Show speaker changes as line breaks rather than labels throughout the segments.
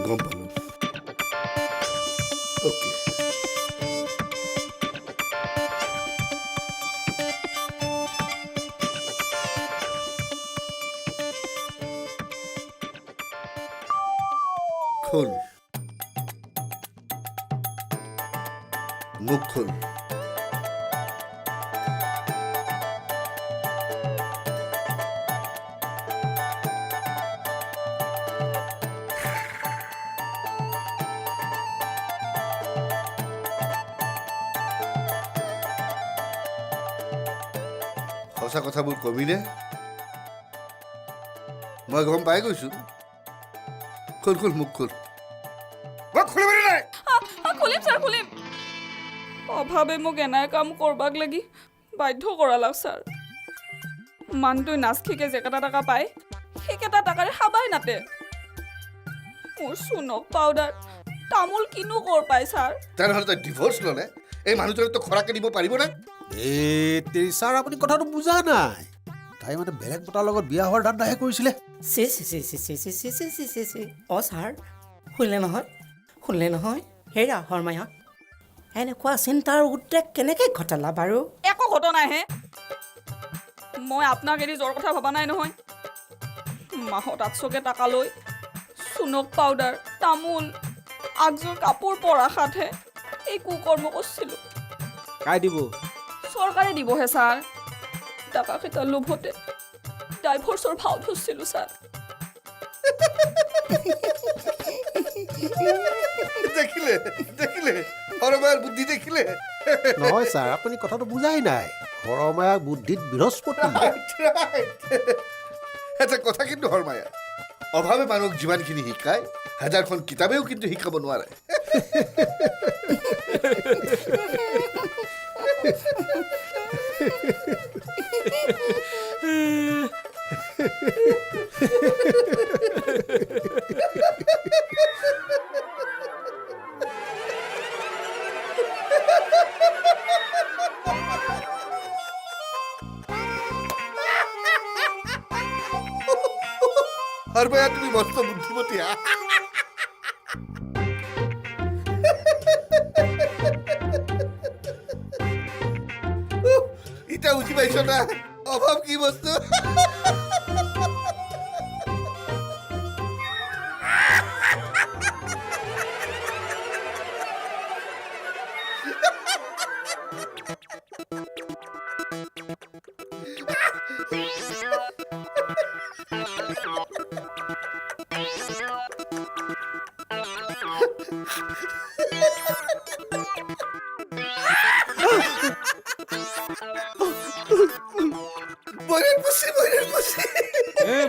গম পালো ওকে খোল মুখ খোল সঁচা কথাবোৰ কবিনে মই গম পাই গৈছো খোল খোল মুখ খোল খুলিবি নাই
খুলিম ছাৰ খুলিম অভাৱে মোক এনাই কাম কৰবাক লাগি বাধ্য কৰালাক ছাৰ মানুহটোৱে নাচখিকে যেকেটা টকা পায় সেইকেইটা টকাৰে খাবাই নাতে মোৰ চুনক পাউডাৰ তামোল কিনো কৰ পায় ছাৰ
তেনেহ'লে তই ডিভৰ্চ ল'লে এই মানুহজনক তই খৰাকে দিব পাৰিব নে
ছাৰ আপুনি কথাটো বুজা নাই তাই মানে বেলেগ মতাৰ লগত বিয়া হোৱাৰ ধান্দাহে কৰিছিলে
অ' ছাৰ শুনিলে নহয় হেৰা শৰ্মায়া এনেকুৱা চিন্তাৰ উদ্ৰেক কেনেকৈ ঘটালা বাৰু
একো ঘটনাহে মই আপোনাক এৰি জ্বৰ কথা ভবা নাই নহয় মাহত 800কে টকা লৈ চুনক পাউডাৰ তামোল আগযোৰ কাপোৰ পৰাশাতহে এই কুকৰ্ম কৰিছিলোঁ
কাই দিব
চৰকাৰে দিবহে ছাৰ টকা কেইটা লোভতে ডাইভৰ্চৰ ভাও ধৰিছিলোঁ ছাৰ
দেখিলে দেখিলে হৰমায়াৰ বুদ্ধি দেখিলে
নহয় ছাৰ আপুনি কথাটো বুজাই নাই হৰমায়াক বুদ্ধিত বৃহস্পতি
এটা কথা কিন্তু হৰমায়া অভাৱে মানুহক যিমানখিনি শিকায় হাজাৰখন কিতাপেও কিন্তু শিকাব নোৱাৰে হৰমায়া তুমি মস্ত বুদ্ধিমতী এটা বুঝি পাইছ না অভাব কি বস্তু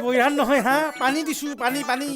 বৈৰাণ নহয় হা পানী দিছো পানী পানী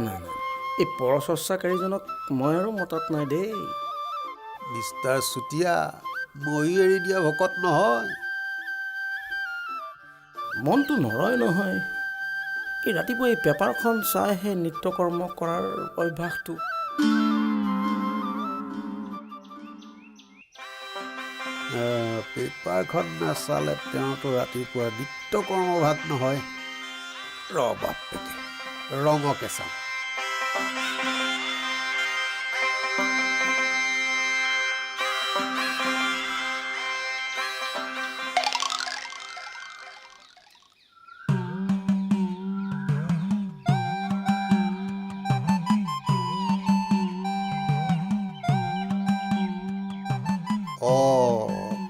নাই এই পৰচৰ্চাকাৰীজনক মই আৰু মতত নাই দেই
মিষ্টাৰ চুতীয়া মই এৰি দিয়া ভকত নহয়
মনটো নৰয় নহয় এই ৰাতিপুৱা এই পেপাৰখন চাইহে নিত্যকৰ্ম কৰাৰ অভ্যাসটো
পেপাৰখন নাচালে তেওঁতো ৰাতিপুৱা নিত্যকৰ্মভাগ নহয় ৰ বাপ পেটে ৰঙকে চাওঁ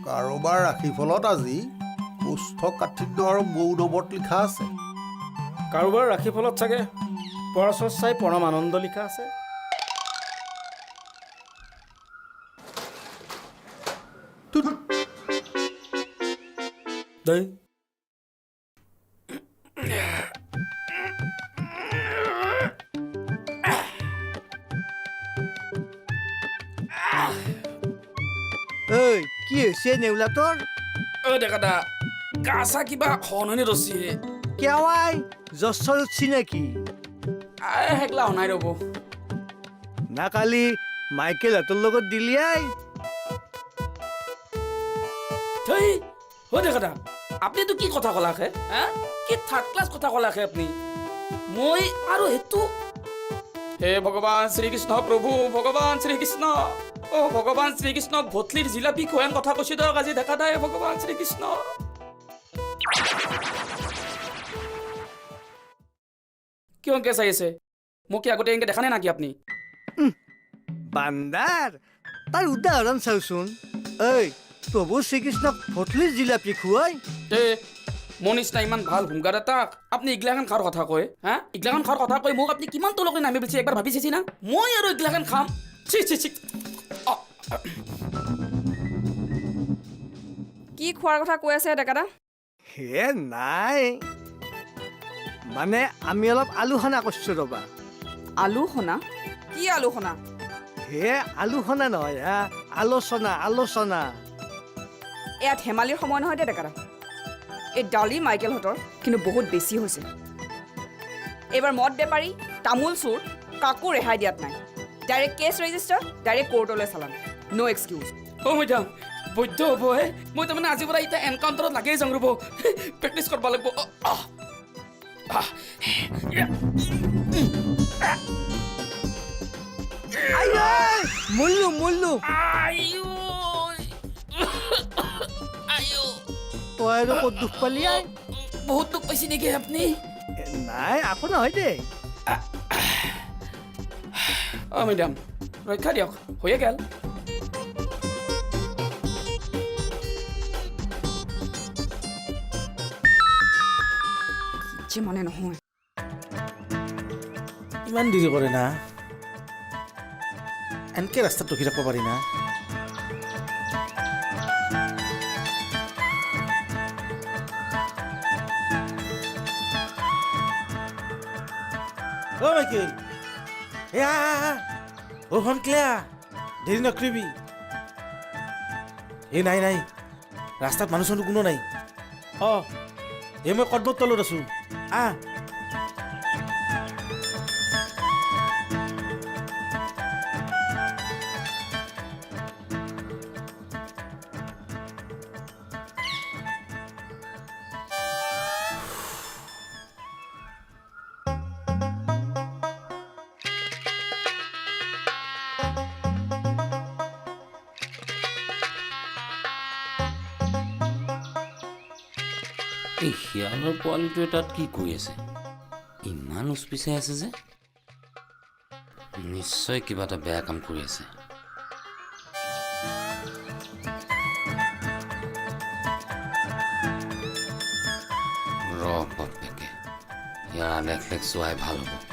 কাৰোবাৰ ৰাশিফলত আজি কোষ্ঠকাঠিন্য আৰু মৌনমত লিখা আছে
কাৰোবাৰ ৰাশিফলত চাগে পৰচৰ্চাই পৰম আনন্দ লিখা আছে দেই
ঐ কি হৈছে নেউলা তোৰ
অ' ডেকা দা গা চা কিবা সননি ৰচি
কেৱাই জচৰ উঠছি নেকি
হেগলা অনাই ৰ'ব
না কালি মাইকেলহঁতৰ লগত দিলিয়াই
থৈ অ' ডেকা দা আপুনিতো কি কথা ক'লাকে হা কি থাৰ্ড ক্লাছ কথা ক'লাকে আপুনি মই আৰু সেইটো হে ভগৱান শ্ৰীকৃষ্ণ প্ৰভু ভগৱান শ্ৰীকৃষ্ণ অ ভগৱান শ্ৰীকৃষ্ণ ভটলিৰ জিলাপি খোৱান কথা কৈছে দিয়ক আজি দেখা দাই ভগৱান শ্ৰীকৃষ্ণ কিয়কে চাই আছে মোক কি আগতে এনেকে দেখা নাই নাকি আপুনি
বান্দাৰ তাৰ উদাহৰণ চাওচোন ঐ প্ৰভু শ্ৰীকৃষ্ণক ভটলিৰ জিলাপি খুৱাই
এ মোৰ নিচিনা ইমান ভাল হুংগাৰ এটাক আপুনি ইগলাখান খাৰ কথা কয় হা ইগলাখান খাৰ কথা কয় মোক আপুনি কিমান তলকৈ নামি পেলাইছে একবাৰ ভাবি চাইছি না মই আৰু ইগলাখান খাম চি চি চি
কি খোৱাৰ কথা কৈ আছে ডেকাদা
হে নাই মানে আমি অলপ আলোচনা কৰিছোঁ ৰ'বা
আলু সনা কি আলু সনা
হে আলোচনা নহয় হা আলোচনা আলোচনা
এয়া ধেমালিৰ সময় নহয় দে ডেকাদা এই ডালি মাইকেলহঁতৰ কিন্তু বহুত বেছি হৈছে এইবাৰ মদ বেপাৰী তামোল চোৰ কাকো ৰেহাই দিয়াত নাই ডাইৰেক্ট কেছ ৰেজিষ্টাৰ ডাইৰেক্ট কোৰ্টলৈ চালান ন' এক্সকিউজ
অ' মেডাম বৈদ্য হ'ব হে মই তাৰমানে আজিৰ পৰা এতিয়া এনকাউণ্টাৰত লাগেই যাওঁ ৰ'ব প্ৰেক্টিচ কৰিব লাগিব
মল্লু মল্লু তই আৰু ক'ত দুখ পালি আই
বহুত দুখ পাইছে নেকি আপুনি
নাই একো নহয় দেই
অ' মেডাম ৰক্ষা দিয়ক হৈয়ে গেল
যে মানে নহয়
ইমান দেৰি কৰে না এনকে ৰাস্তাত ৰখি থাকিব পাৰি না অ' মাইকেল এ অ' হন ক্লিয়া দেৰি নকৰিবি এই নাই নাই ৰাস্তাত মানুহ চানুহ কোনো নাই অ' এই মই কদমৰ তলত আছো
এই শিয়ালৰ পোৱালিটোৱে তাত কি কৰি আছে ইমান উচপিচাই আছে যে নিশ্চয় কিবা এটা বেয়া কাম কৰি আছে ৰ বাপেকে ইয়াৰ আলেখ লেখ চোৱাই ভাল হ'ব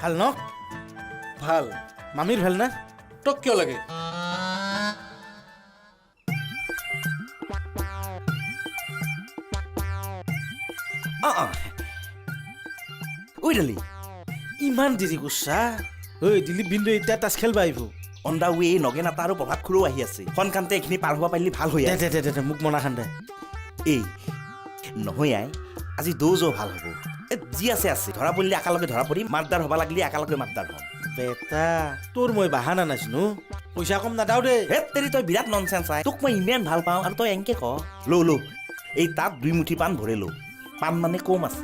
ভাল ন ভাল মামীৰ ভাল না তোক কিয় লাগে
ঐ ডালি
ইমান দেৰি কৰছা ঐ দিলীপ বিন্দু এতিয়া তাচ খেলবা আহিব
অন দা ৱে নগেন আতা আৰু প্ৰভাত খুৰেও আহি আছে সনকান্তে এইখিনি পাৰ হ'ব পাৰিলে ভাল হৈ
দে
আছে
দে দে দে মোক মনা খান দে
এই নহয় আই আজি দৌজো ভাল হ'ব যি আছে আছে ধৰা পৰিলে একেলগে ধৰা পৰিম মাতদাৰ হ'ব লাগিলে একেলগে মাতদাৰ হ'ম
বেটা তোৰ মই বাহানা নাছিনো পইচা কম নাদাও দে
হেত তেৰি তই বিৰাট ননচেন্স আই তোক মই ইমান ভাল পাওঁ আৰু তই এনকে ক ল এই তাত 2 মুঠি পাণ ভৰে ল পাণ মানে কম আছে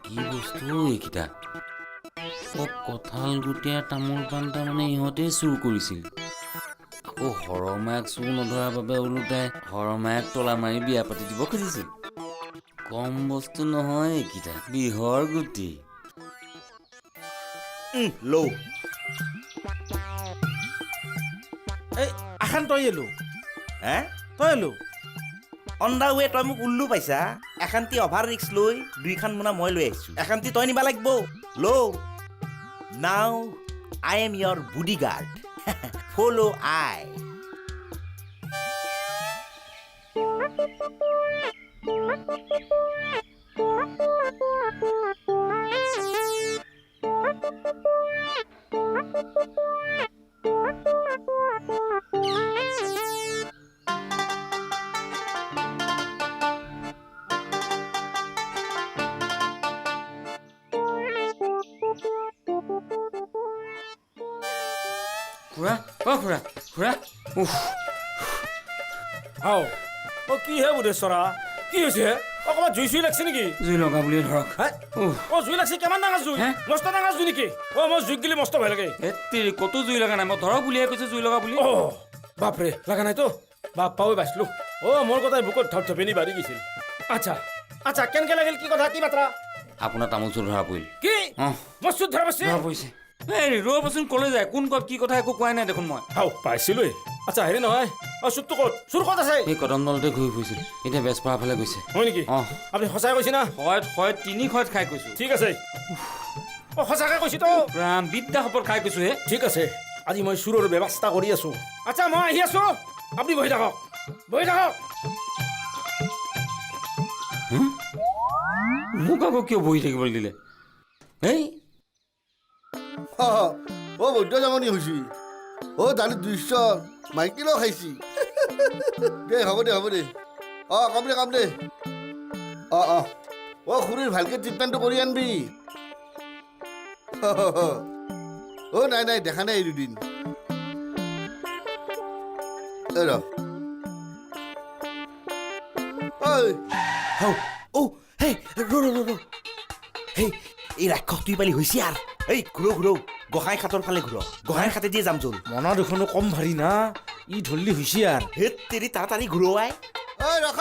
কি বস্তু এইকেইটা কঁঠাল গুটিয়া তামোল পাণ তাৰমানে ইহঁতেই চুৰ কৰিছিল আকৌ হৰমায়াক চুৰ নধৰাৰ বাবে ওলোটাই হৰমায়াক তলা মাৰি বিয়া পাতি দিব খুজিছিল কম বস্তু নহয় এইকেইটা বিহৰ গুটি
ল
এই আখান তই এলো
হে
তই এলো
অন দা ৱে তই মোক উল্লু পাইছা এখান্তি অভাৰ ৰিক্স লৈ 2খান মোনা মই লৈ আহিছো এখান্তি তই নিবা লাগিব লো now I am your bodyguard ফলো আই
খুৰা খুৰা খুৰা উফ
আও অ কি হে বুধেশ্বৰা কি হৈছে অকমান জুই চুই লাগছে নেকি
জুই লগা বুলিয়ে ধৰক উফ
অ জুই লাগছে কিমান ডাঙৰ জুই
হে?
মস্ত ডাঙৰ জুই নেকি অ মই জুইত গেলি মস্ত ভয় লাগে
এত্তেৰি ক'তো জুই লগা নাই মই ধৰক বুলিয়ে কৈছে জুই লগা বুলি
অ বাপৰে লাগা নাইতো বাপ্পা ঐ বাচলো অ মোৰ কথাই বুকত ধপধপেনি বাঢ়ি গৈছিল আচ্ছা আচ্ছা কেনেকে লাগিল কি কথা কি বাত্ৰা
আপোনাৰ তামোল চোৰ ধৰা পৰিল
কি
অহ
মই চুত ধৰা পাইছে
ধৰা পৰিছে এই ৰ'বচোন ক'লৈ যায় কোন ক'ত কি কথা একো কোৱাই নাই দেখোন মই
হাও পাইছিলোৱে আচ্ছা হেৰি নহয় অ চুৰটো ক'ত চুৰ ক'ত আছে
এই কদম দলতে ঘূৰি ফুৰিছিল এতিয়া বেজপাৰা ফালে গৈছে
হয় নেকি
অ
আপুনি সঁচাই কৈছে না
হয় 3 খয়ত খাই কৈছো
ঠিক আছে অ সঁচাকে কৈছি তো
ৰাম বিদ্যা সপত খাই কৈছো হে
ঠিক আছে আজি মই চুৰৰ ব্যৱস্থা কৰি আছো আচ্ছা মই আহি আছো আপুনি বহি থাকক
মোক আকৌ কিয় বহি থাকিবলৈ দিলে এই
অ বৈদ্য জমনি হৈছি অ দালি 200 মাইকিলো খাইছি দে হ'ব দে অ কাম দে অ খুৰীৰ ভালকে ট্ৰিটমেণ্টটো কৰি আনবি অ নাই দেখা নাই এই দুদিন ৰ ঐ
হাও ও হে ৰ হে এই ৰাক্ষস তুই পালি হৈছে আৰু এই ঘূৰো গোহাঁই খাটৰ ফালে ঘূৰ গোহাঁই খাটে দিয়ে যাম জল
মনা দুখনো কম ভাৰী না ই ধৰলি হৈছে আৰু
হেত তেৰি তাড়াতাড়ি ঘূৰোৱাই
ঐ ৰখ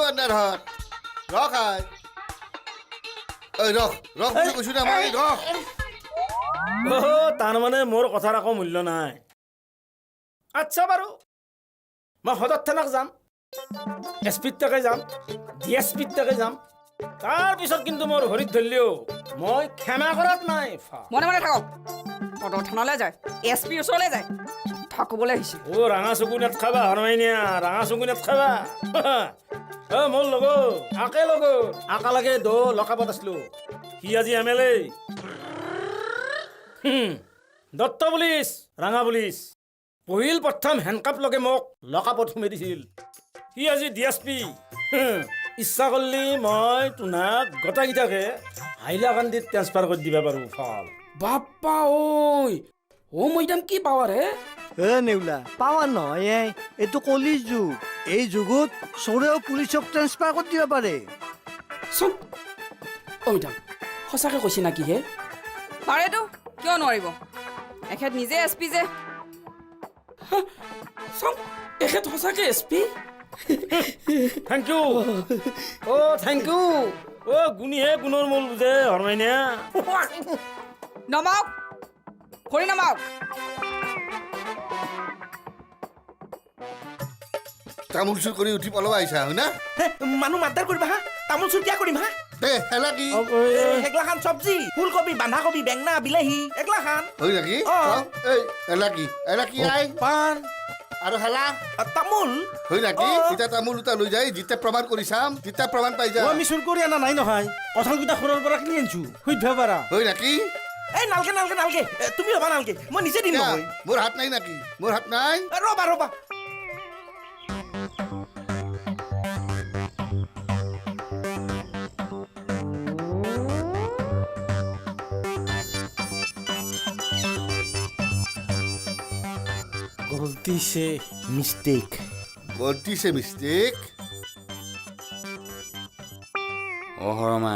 বান্দাৰহঁত ৰখাই ঐ ৰখ বুলি কৈছো না মই ৰখ
তাৰমানে মোৰ কথাৰ একো মূল্য নাই আচ্ছা বাৰু মই সদৰ থানাক যাম এছপিত তাকে যাম ডিএছপিত তাকে যাম তাৰপিছত কিন্তু মোৰ ভৰিত ধৰিলেও মই ক্ষমা কৰাত নাই
মনে মনে থাকক সদৰ থানালৈ যায় এছপিৰ ওচৰলৈ যায় থাকবলৈ আহিছে
অ ৰাঙা চকু নেট খাবা হৰমাইনিয়া ৰাঙা চকু নেট খাবা অ মোৰ লগত আকালাগে লকাপত আছিলো সি আজি MLA দত্ত পুলিচ ৰাঙা পুলিচ পহিল প্ৰথম হেণ্ডকাপ লগে মোক লকাপত সোমাই দিছিল সি আজি DSP ইচ্ছা কৰিলে মই তোমাক গোটাকেইটাকে হাইলাকান্দিত ট্ৰেন্সফাৰ কৰি দিব পাৰো ফল
বাপ্পা ঐ ও মৈদাম কি পাৱাৰ হে
নেউলা পাৱাৰ নহয় এইটো কলিৰ যুগ এই যুগত চোৰেও পুলিচক ট্ৰেন্সফাৰ কৰি দিব পাৰে
চোন ঐ মৈদাম সঁচাকে কৈছে নাকি হে
পাৰেতো কিয় নোৱাৰিব এখেত নিজে SP যে
চোন এখেত সঁচাকে SP
থেংক ইউ অ গুণীহে গুণৰ মূল বুজে হৰমাইনিয়া
নমাওক খৰি নমাওক
তামোল চুৰ কৰি উঠি পলাব আহিছা হয় না
মানুহ মাতদাৰ কৰিবা হা তামোল চুৰ কিয় কৰিম হা
দে হেলা কি
এগলাখান চব্জি ফুলকবি বন্ধাকবি বেঙনা বিলাহী এগলাখান
হয় নেকি
অ।
এই হেলা কি আই
পাণ
আৰু হেলা
তামোল
হয় নেকি
অ।
এতিয়া তামোল দুটা লৈ যাই যেতিয়া প্ৰমাণ কৰি চাম তেতিয়া প্ৰমাণ পাই যা
ও আমি চুৰ কৰি অনা নাই নহয় কঁঠালকেইটা খোৰৰ পৰা কিনি আনিছো সুধিব পাৰা
হয় নেকি
এই নালগে তুমি ৰবা নালগে মই নিজে দিম
কিয়া?
নহয়
মোৰ হাত নাই নেকি মোৰ হাত নাই
ৰবা
গলতি সে
মিষ্টেক
গলতি সে মিষ্টেক
অ হৰমা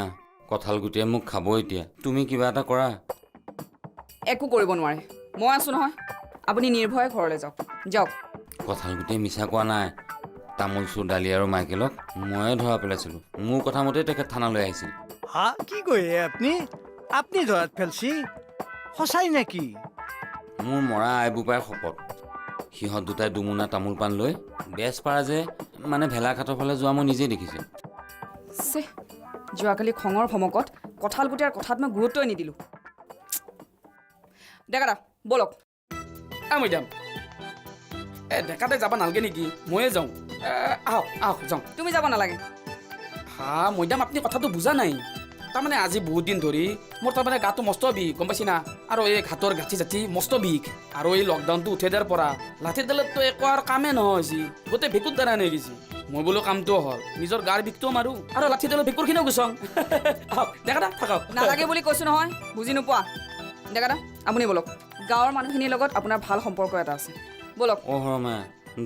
কঁঠাল গুটিয়ে মোক খাব এতিয়া তুমি কিবা এটা কৰা
একো কৰিব নোৱাৰে মই আছো নহয় আপুনি নিৰ্ভয়ে ঘৰলৈ যাওক
কঁঠাল গুটিয়ে মিছা কোৱা নাই তামোল চুৰ দালি আৰু মাইকেলক ময়ে ধৰা পেলাইছিলোঁ মোৰ কথা মতেই তেখেত থানালৈ আহিছিল
হা কি কয় আপনি ধৰাত ফেলছি সঁচাই নেকি
মোৰ মৰা আই বোপাৰ শপত সিহঁত দুটাই দুমোনা তামোল পাণ লৈ বেজপাৰা যে মানে ভেলাঘাটৰ ফালে যোৱা মই নিজেই দেখিছোঁ।
চে যোৱাকালি খঙৰ ভমকত কঁঠাল গুটিয়াৰ কথাত মই গুৰুত্বই নিদিলোঁ। ডেকাটা ব'লক।
মৈদাম ডেকাতে যাব নালাগে নেকি? ময়ে যাওঁ। আহক আহক যাওঁ।
তুমি যাব নালাগে।
হা মৈদাম আপুনি কথাটো বুজা নাই। তাৰমানে আজি বহুত দিন ধৰি মোৰ তাৰমানে গাটো মস্ত বিষ, গম পাইছি না? আৰু এই ঘাটৰ গাঁঠি চাঠি মস্ত বিষ। আৰু এই লকডাউনটো উঠাই দিয়াৰ পৰা লাঠি ডালততো একো আৰু কামেই নহৈছি, গোটেই ভেঁকুৰ দ্বাৰা হৈ গৈছে। মই বোলো কামটো হ'ল, নিজৰ গাৰ বিষটোও মাৰো আৰু লাঠি ডালৰ ভেঁকুৰখিনিও গুচাওঁ। আহক ডেকাটা থাকক।
নালাগে বুলি কৈছোঁ নহয়, বুজি নোপোৱা? ডেকাটা আপুনি ব'লক। গাঁৱৰ মানুহখিনিৰ লগত আপোনাৰ ভাল সম্পৰ্ক এটা আছে, ব'লক।
অ' হৰমা,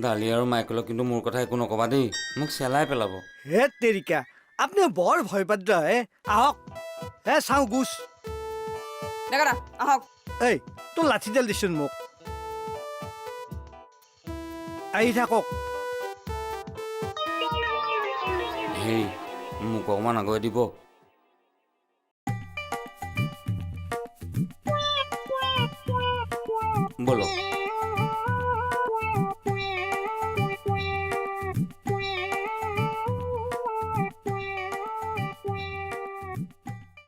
ডালি আৰু মাইকেলক কিন্তু মোৰ কথা একো নক'বা দেই, মোক চেলাই পেলাব।
হে তেৰিকা, আপুনি বৰ ভয় পাদ্ৰ হে। আহক হে চাওঁ গুচ।
ডেকাটা আহক।
এই তোৰ লাঠিডাল দিছোন মোক। আহি থাকক।
হেৰি মোক অকণমান আগুৱাই দিব। ব'লক।